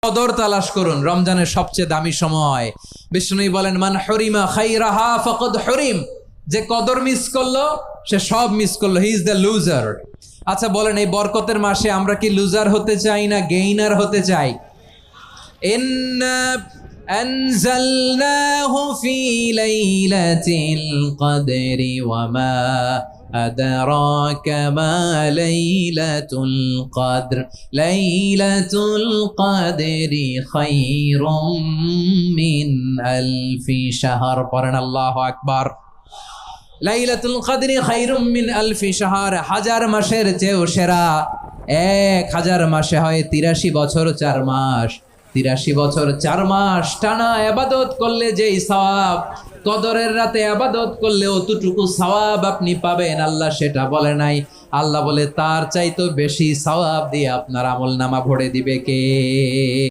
কদর তালাশ করুন, রমজানের সবচেয়ে দামি সময়। বিষ্ণু বলেন, মান হরিমা খাইরাহা ফাকাদ হরিম, যে কদর মিস করলো সে সব মিস করলো, হি ইজ দ্য লুজার। আচ্ছা বলেন, এই বরকতের মাসে আমরা কি লুজার হতে চাই না গেইনার হতে চাই? ইন্না আনজালনাহু ফি লাইলাতিল কদরি ওয়া মা আদরাকা মা লাইলাতুল কদর লাইলাতুল কদরি খায়রুম মিন আলফি শাহর। পড়েন আল্লাহু আকবার। লাইলাতুল কদরি খায়রুম মিন আলফি শাহর, হাজার মাসের চেয়েও সেরা। 1000 মাসে হয় 83 বছর 4 মাস। 83 বছর 4 মাস টানা ইবাদত করলে যেই সওয়াব, কদরের রাতে ইবাদত করলে অতটুকু সওয়াব আপনি পাবেন, আল্লাহ সেটা বলে নাই। আল্লাহ বলে তার চাইতে বেশি সওয়াব দিয়ে আপনার আমলনামা ভরে দিবে কে?